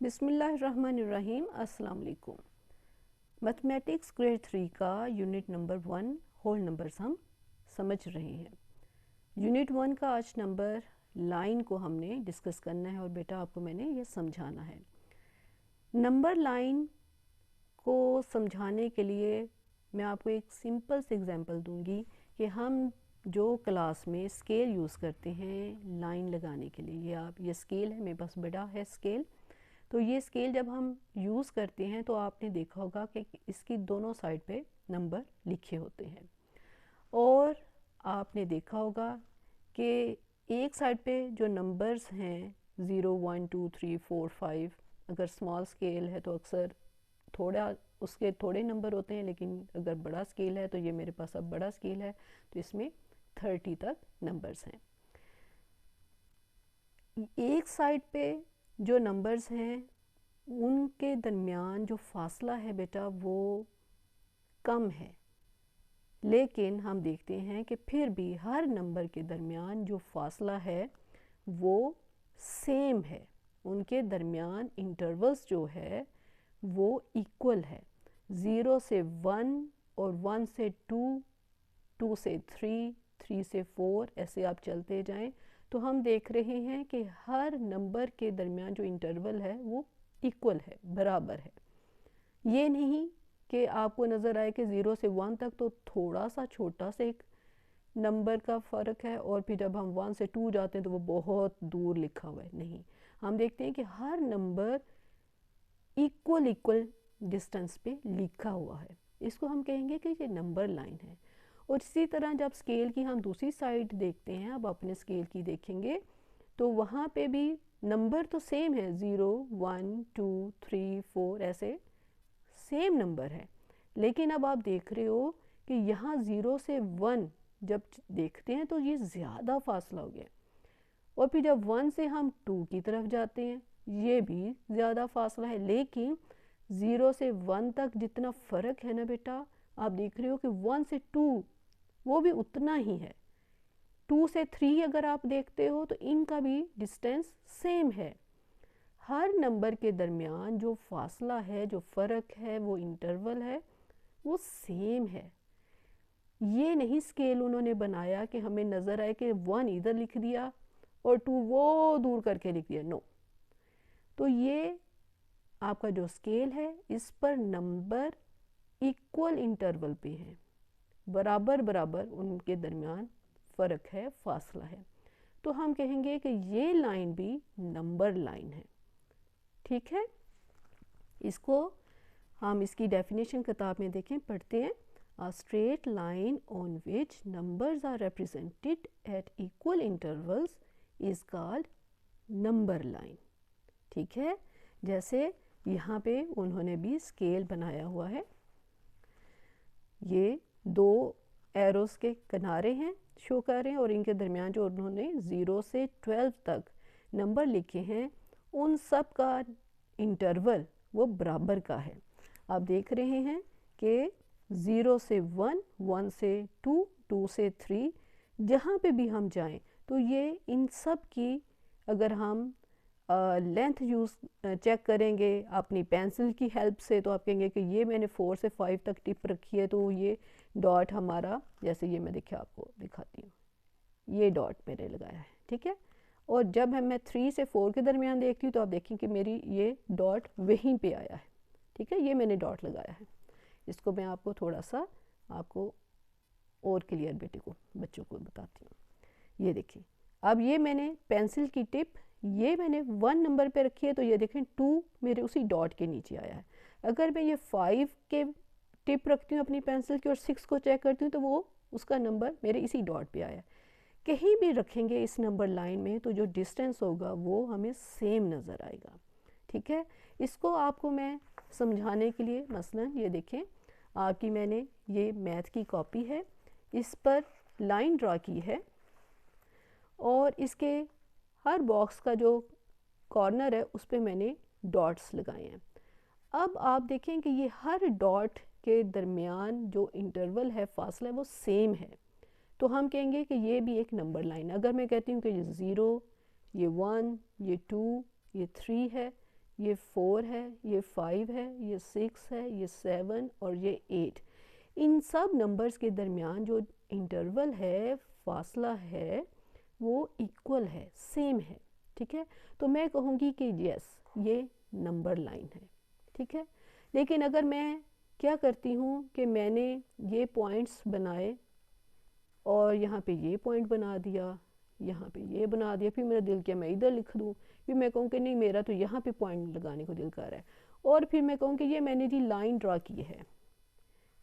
बिस्मिल्लाहिर्रहमानिर्रहीम। अस्सलाम वालेकुम। मैथमेटिक्स ग्रेड 3 का यूनिट नंबर 1 होल नंबर्स हम समझ रहे हैं। यूनिट 1 का आज नंबर लाइन को हमने डिस्कस करना है और बेटा आपको मैंने ये समझाना है। नंबर लाइन को समझाने के लिए मैं आपको एक सिंपल से एग्जांपल दूंगी कि हम जो क्लास में स्केल यूज़ करते हैं लाइन लगाने के लिए, ये स्केल है, मेरे पास बड़ा है स्केल। तो ये स्केल जब हम यूज़ करते हैं तो आपने देखा होगा कि इसकी दोनों साइड पे नंबर लिखे होते हैं और आपने देखा होगा कि एक साइड पे जो नंबर्स हैं 0 1 2 3 4 5, अगर स्मॉल स्केल है तो अक्सर थोड़ा उसके थोड़े नंबर होते हैं, लेकिन अगर बड़ा स्केल है तो ये मेरे पास अब बड़ा स्केल है तो इसमें 30 तक नंबर्स हैं। एक साइड पे जो नंबर्स हैं उनके दरमियान जो फासला है बेटा वो कम है, लेकिन हम देखते हैं कि फिर भी हर नंबर के दरमियान जो फासला है वो सेम है। उनके दरमियान इंटरवल्स जो है वो इक्वल है। 0 से 1 और 1 से 2, 2 से 3, 3 से 4, ऐसे आप चलते जाएं तो हम देख रहे हैं कि हर नंबर के दरमियान जो इंटरवल है वो इक्वल है, बराबर है। ये नहीं कि आपको नज़र आए कि 0 से 1 तक तो थोड़ा सा छोटा सा एक नंबर का फ़र्क है और फिर जब हम 1 से 2 जाते हैं तो वो बहुत दूर लिखा हुआ है। नहीं, हम देखते हैं कि हर नंबर इक्वल डिस्टेंस पे लिखा हुआ है। इसको हम कहेंगे कि ये नंबर लाइन है। और इसी तरह जब स्केल की हम दूसरी साइड देखते हैं, अब अपने स्केल की देखेंगे तो वहाँ पे भी नंबर तो सेम है, 0 1 2 3 4 ऐसे सेम नंबर है, लेकिन अब आप देख रहे हो कि यहाँ 0 से 1 जब देखते हैं तो ये ज़्यादा फासला हो गया, और फिर जब 1 से हम 2 की तरफ जाते हैं ये भी ज़्यादा फासला है। लेकिन 0 से 1 तक जितना फ़र्क है ना बेटा, आप देख रहे हो कि 1 से 2 वो भी उतना ही है। 2 से 3 अगर आप देखते हो तो इनका भी डिस्टेंस सेम है। हर नंबर के दरमियान जो फासला है, जो फ़र्क है, वो इंटरवल है, वो सेम है। ये नहीं स्केल उन्होंने बनाया कि हमें नज़र आए कि 1 इधर लिख दिया और 2 वो दूर करके लिख दिया, नो। तो ये आपका जो स्केल है इस पर नंबर इक्वल इंटरवल पे हैं, बराबर बराबर उनके दरमियान फ़र्क है, फासला है। तो हम कहेंगे कि ये लाइन भी नंबर लाइन है। ठीक है, इसको हम इसकी डेफिनेशन किताब में देखें, पढ़ते हैं। A straight line on which numbers are represented at equal intervals is called number line. ठीक है, जैसे यहाँ पे उन्होंने भी स्केल बनाया हुआ है, ये 2 एरोस के किनारे हैं शो कर रहे हैं और इनके दरमियान जो उन्होंने 0 से 12 तक नंबर लिखे हैं उन सब का इंटरवल वो बराबर का है। आप देख रहे हैं कि 0 से 1, 1 से 2, 2 से 3, जहाँ पे भी हम जाएं तो ये इन सब की अगर हम लेंथ यूज़ चेक करेंगे अपनी पेंसिल की हेल्प से तो आप कहेंगे कि ये मैंने 4 से 5 तक टिप रखी है, तो ये डॉट हमारा, जैसे ये मैं देखिए आपको दिखाती हूँ, ये डॉट मैंने लगाया है। ठीक है, और जब मैं 3 से 4 के दरमियान देखती हूँ तो आप देखें कि मेरी ये डॉट वहीं पे आया है। ठीक है, ये मैंने डॉट लगाया है। इसको मैं आपको थोड़ा सा आपको और क्लियर बच्चों को बताती हूँ। ये देखिए, अब ये मैंने पेंसिल की टिप ये मैंने 1 नंबर पे रखी है तो ये देखें 2 मेरे उसी डॉट के नीचे आया है। अगर मैं ये 5 के टिप रखती हूँ अपनी पेंसिल की और 6 को चेक करती हूँ तो वो उसका नंबर मेरे इसी डॉट पे आया है। कहीं भी रखेंगे इस नंबर लाइन में तो जो डिस्टेंस होगा वो हमें सेम नज़र आएगा। ठीक है, इसको आपको मैं समझाने के लिए मसलन ये देखें, आपकी मैंने ये मैथ की कॉपी है, इस पर लाइन ड्रा की है और इसके हर बॉक्स का जो कॉर्नर है उस पर मैंने डॉट्स लगाए हैं। अब आप देखें कि ये हर डॉट के दरमियान जो इंटरवल है, फासला है, वो सेम है। तो हम कहेंगे कि ये भी एक नंबर लाइन। अगर मैं कहती हूँ कि ये 0, ये 1, ये 2, ये 3 है, ये 4 है, ये 5 है, ये 6 है, ये 7 और ये 8। इन सब नंबर्स के दरमियान जो इंटरवल है, फासला है, वो इक्वल है, सेम है। ठीक है, तो मैं कहूँगी कि यस ये नंबर लाइन है। ठीक है, लेकिन अगर मैं क्या करती हूँ कि मैंने ये पॉइंट्स बनाए और यहाँ पे ये पॉइंट बना दिया, यहाँ पे ये बना दिया, फिर मेरा दिल किया मैं इधर लिख दूँ, फिर मैं कहूँ कि नहीं मेरा तो यहाँ पे पॉइंट लगाने को दिल कर रहा है, और फिर मैं कहूँ कि ये मैंने जी लाइन ड्रा की है,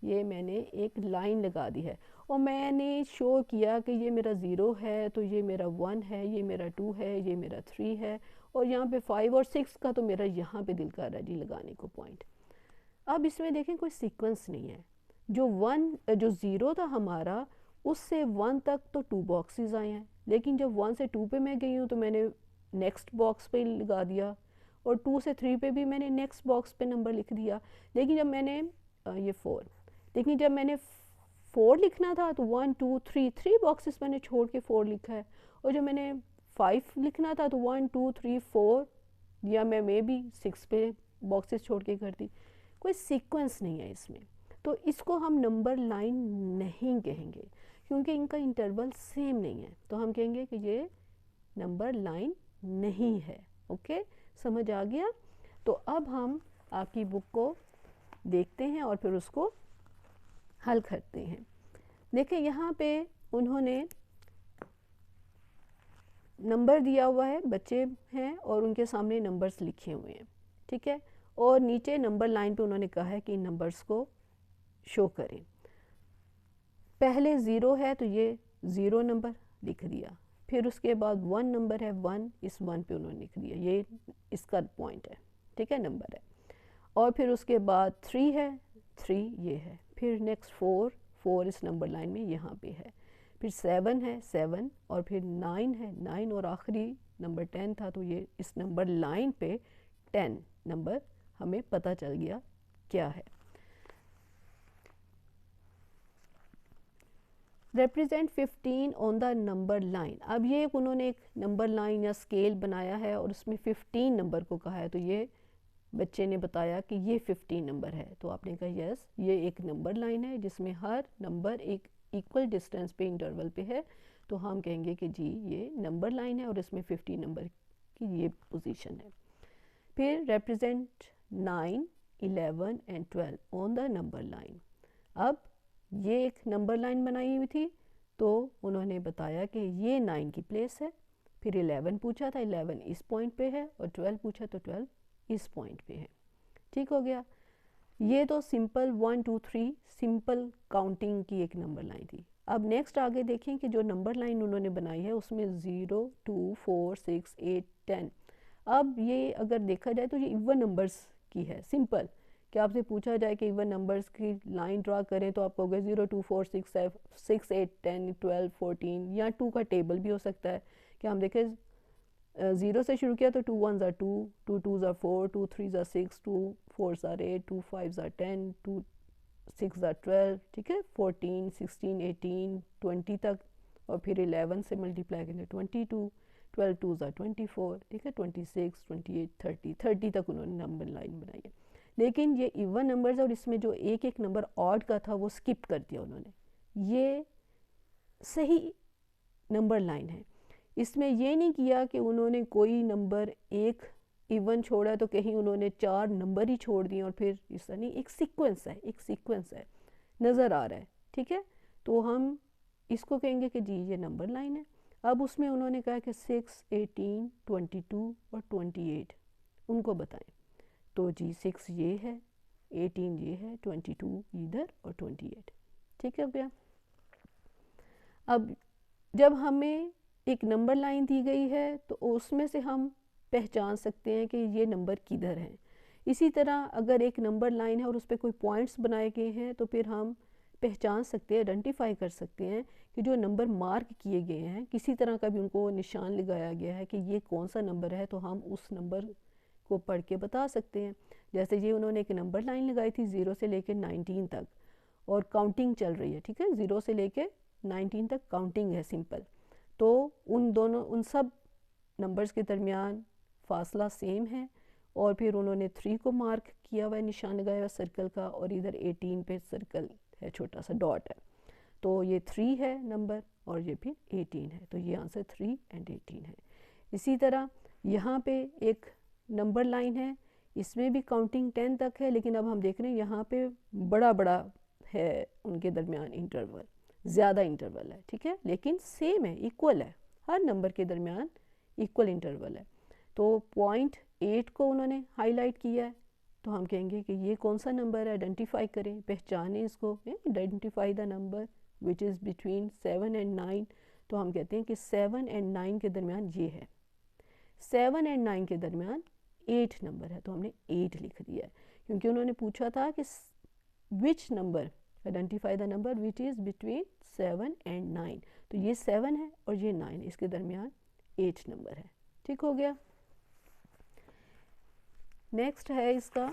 ये मैंने एक लाइन लगा दी है और मैंने शो किया कि ये मेरा 0 है, तो ये मेरा 1 है, ये मेरा 2 है, ये मेरा 3 है, और यहाँ पे 5 और 6 का तो मेरा यहाँ पे दिल कर रहा है जी लगाने को पॉइंट। अब इसमें देखें कोई सीक्वेंस नहीं है। जो 0 था हमारा, उससे 1 तक तो 2 बॉक्सेस आए हैं, लेकिन जब 1 से 2 पे मैं गई हूँ तो मैंने नेक्स्ट बॉक्स पे लगा दिया, और 2 से 3 पे भी मैंने नेक्स्ट बॉक्स पे नंबर लिख दिया। लेकिन जब मैंने ये 4, लेकिन जब मैंने 4 लिखना था तो 1 2 3 बॉक्सेस मैंने छोड़ के 4 लिखा है, और जब मैंने 5 लिखना था तो 1 2 3 4, या मैं मे बी 6 पे बॉक्सेस छोड़ के कर दी। कोई सीक्वेंस नहीं है इसमें, तो इसको हम नंबर लाइन नहीं कहेंगे क्योंकि इनका इंटरवल सेम नहीं है, तो हम कहेंगे कि ये नंबर लाइन नहीं है। ओके, समझ आ गया? तो अब हम आपकी बुक को देखते हैं और फिर उसको हल करते हैं। देखिए यहाँ पे उन्होंने नंबर दिया हुआ है, बच्चे हैं और उनके सामने नंबर्स लिखे हुए हैं। ठीक है, और नीचे नंबर लाइन पे उन्होंने कहा है कि इन नंबर्स को शो करें। पहले 0 है तो ये 0 नंबर लिख दिया, फिर उसके बाद 1 नंबर है, 1, इस 1 पे उन्होंने लिख दिया, ये इसका पॉइंट है। ठीक है, नंबर है। और फिर उसके बाद 3 है, 3 ये है, फिर नेक्स्ट 4 इस नंबर लाइन में यहाँ पे है, फिर 7 है, 7, और फिर 9 है, 9, और आखिरी नंबर 10 था, तो ये इस नंबर लाइन पे 10 नंबर हमें पता चल गया क्या है। Represent 15 on the number line. अब ये उन्होंने एक नंबर लाइन या स्केल बनाया है और उसमें 15 नंबर को कहा है, तो ये बच्चे ने बताया कि ये 15 नंबर है, तो आपने कहा यस ये एक नंबर लाइन है जिसमें हर नंबर एक इक्वल डिस्टेंस पे इंटरवल पे है, तो हम कहेंगे कि जी ये नंबर लाइन है और इसमें 15 नंबर की ये पोजीशन है। फिर represent 9, 11 and 12 on the number line. अब ये एक नंबर लाइन बनाई हुई थी, तो उन्होंने बताया कि ये 9 की प्लेस है, फिर 11 पूछा था, 11 इस पॉइंट पे है, और 12 पूछा तो 12 इस पॉइंट पे है। ठीक हो गया, ये तो सिंपल 1 2 3 सिंपल काउंटिंग की एक नंबर लाइन थी। अब नेक्स्ट आगे देखें कि जो नंबर लाइन उन्होंने बनाई है उसमें 0 2 4 6 8 10। अब ये अगर देखा जाए तो ये इवन नंबर्स की है, सिंपल। कि आपसे पूछा जाए कि इवन नंबर्स की लाइन ड्रा करें तो आप कहोगे 0 2 4 6 8 10 12 14, या 2 का टेबल भी हो सकता है कि हम देखें 0 से शुरू किया तो 2 1s are 2, 2 2s are 4, 2 3s are 6, 2 4s are 8, 2 5s are 10, 2 6s are 12। ठीक है, 14 16 18 20 तक, और फिर 11 से मल्टीप्लाई करेंगे 22, 12 2s are 24। ठीक है, 26 28 30 तक उन्होंने नंबर लाइन बनाई है। लेकिन ये इवन नंबर्स और इसमें जो एक एक नंबर ऑड का था वो स्किप कर दिया उन्होंने, ये सही नंबर लाइन है। इसमें ये नहीं किया कि उन्होंने कोई नंबर एक इवन छोड़ा तो कहीं उन्होंने 4 नंबर ही छोड़ दिए और फिर ऐसा नहीं, एक सीक्वेंस है, एक सीक्वेंस है, नज़र आ रहा है। ठीक है, तो हम इसको कहेंगे कि जी ये नंबर लाइन है। अब उसमें उन्होंने कहा कि 6 18 22 और 28 उनको बताएं, तो जी 6 ये है, 18 ये है, 22 इधर और 28। ठीक है भैया। अब जब हमें एक नंबर लाइन दी गई है तो उसमें से हम पहचान सकते हैं कि ये नंबर किधर हैं। इसी तरह अगर एक नंबर लाइन है और उस पर कोई पॉइंट्स बनाए गए हैं तो फिर हम पहचान सकते हैं, आइडेंटिफाई कर सकते हैं कि जो नंबर मार्क किए गए हैं किसी तरह का भी उनको निशान लगाया गया है कि ये कौन सा नंबर है, तो हम उस नंबर को पढ़ के बता सकते हैं। जैसे ये उन्होंने एक नंबर लाइन लगाई थी 0 से लेकर 19 तक और काउंटिंग चल रही है। ठीक है, 0 से लेकर 19 तक काउंटिंग है सिंपल, तो उन सब नंबर्स के दरमियान फासला सेम है और फिर उन्होंने 3 को मार्क किया हुआ है, निशान लगाया हुआ सर्कल का, और इधर 18 पे सर्कल है, छोटा सा डॉट है। तो ये 3 है नंबर और ये फिर 18 है, तो ये आंसर 3 एंड 18 है। इसी तरह यहाँ पे एक नंबर लाइन है, इसमें भी काउंटिंग 10 तक है, लेकिन अब हम देख रहे हैं यहाँ पे बड़ा बड़ा है उनके दरमियान इंटरवल, ज़्यादा इंटरवल है, ठीक है, लेकिन सेम है, इक्वल है, हर नंबर के दरमियान इक्वल इंटरवल है। तो पॉइंट 8 को उन्होंने हाईलाइट किया है, तो हम कहेंगे कि ये कौन सा नंबर है, आइडेंटिफाई करें, पहचानें इसको, identify the number which is between 7 and 9। तो हम कहते हैं कि 7 एंड 9 के दरमियान ये है, 7 एंड 9 के दरमियान 8 नंबर है, तो हमने 8 लिख दिया है, क्योंकि उन्होंने पूछा था कि which number, identify the number which is between 7 and 9। तो ये 7 है और ये 9, इसके दरमियान 8 नंबर है। ठीक हो गया। नेक्स्ट है इसका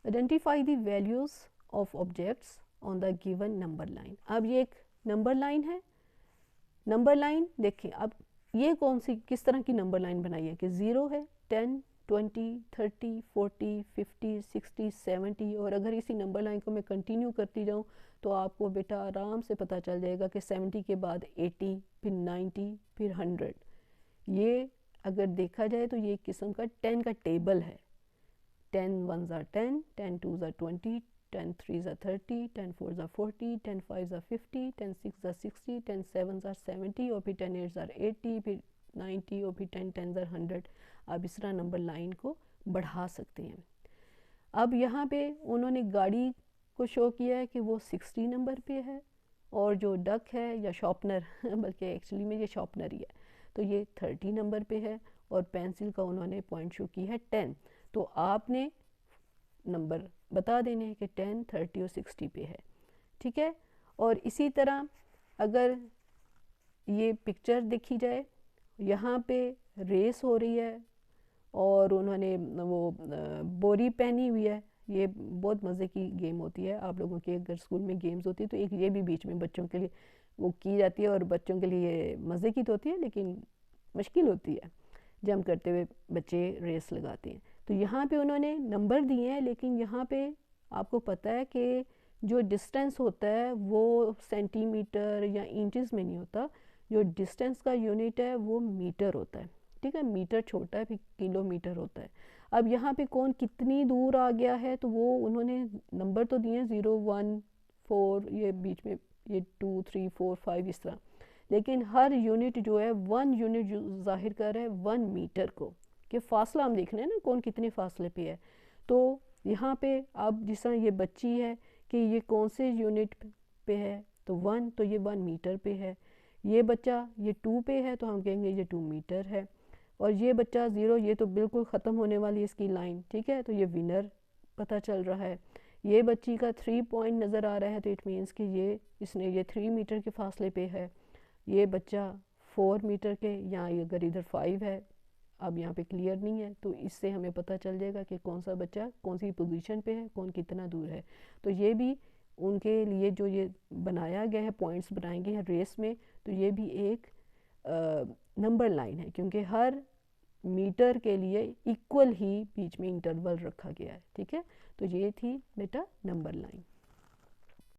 identify the values of objects on the given number line. अब ये एक नंबर लाइन है, नंबर लाइन देखिए, अब ये कौन सी किस तरह की नंबर लाइन बनाई है कि 0 है, 10, 20, 30, 40, 50, 60, 70, और अगर इसी नंबर लाइन को मैं कंटिन्यू करती जाऊँ तो आपको बेटा आराम से पता चल जाएगा कि 70 के बाद 80, फिर 90, फिर 100। ये अगर देखा जाए तो ये एक किस्म का 10 का टेबल है। 10 1s are 10, 10 2s are 20, 10 3s are 30, 10 4s are 40, 10 5s are 50, 10 6s are 60, 10 7s are 70, और फिर 10 8s are 80, फिर 90, और फिर 10 10s are 100। आप इस तरह नंबर लाइन को बढ़ा सकते हैं। अब यहाँ पे उन्होंने गाड़ी को शो किया है कि वो 60 नंबर पे है, और जो डक है या शॉर्पनर बल्कि एक्चुअली में ये शॉर्पनर ही है, तो ये 30 नंबर पे है, और पेंसिल का उन्होंने पॉइंट शो की है 10। तो आपने नंबर बता देने हैं कि 10, 30 और 60 पे है, ठीक है। और इसी तरह अगर ये पिक्चर देखी जाए, यहाँ पे रेस हो रही है और उन्होंने वो बोरी पहनी हुई है। ये बहुत मज़े की गेम होती है, आप लोगों के अगर स्कूल में गेम्स होती है तो एक ये भी बीच में बच्चों के लिए वो की जाती है, और बच्चों के लिए मज़े की तो होती है लेकिन मुश्किल होती है जंप करते हुए बच्चे रेस लगाते हैं। तो यहाँ पे उन्होंने नंबर दिए हैं, लेकिन यहाँ पे आपको पता है कि जो डिस्टेंस होता है वो सेंटीमीटर या इंचज़ में नहीं होता, जो डिस्टेंस का यूनिट है वो मीटर होता है, ठीक है। मीटर छोटा है, फिर किलोमीटर होता है। अब यहाँ पे कौन कितनी दूर आ गया है, तो वो उन्होंने नंबर तो दिए हैं 0 1 4, ये बीच में ये 2 3 4 5 इस तरह, लेकिन हर यूनिट जो है 1 यूनिट जो जाहिर कर रहा है 1 मीटर को, कि फासला हम देख रहे हैं ना कौन कितने फासले पे है। तो यहाँ पे अब जिस तरह ये बच्ची है कि ये कौन से यूनिट पे है, तो 1, तो ये 1 मीटर पे है। ये बच्चा ये 2 पे है, तो हम कहेंगे ये 2 मीटर है। और ये बच्चा 0, ये तो बिल्कुल ख़त्म होने वाली है इसकी लाइन, ठीक है, तो ये विनर पता चल रहा है। ये बच्ची का 3 पॉइंट नज़र आ रहा है, तो इट मीन्स कि ये इसने ये 3 मीटर के फासले पे है। ये बच्चा 4 मीटर के, या अगर इधर 5 है, अब यहाँ पे क्लियर नहीं है, तो इससे हमें पता चल जाएगा कि कौन सा बच्चा कौन सी पोजीशन पे है, कौन कितना दूर है। तो ये भी उनके लिए जो ये बनाया गया है, पॉइंट्स बनाए गए हैं रेस में, तो ये भी एक नंबर लाइन है, क्योंकि हर मीटर के लिए इक्वल ही बीच में इंटरवल रखा गया है, ठीक है। तो ये थी बेटा नंबर लाइन।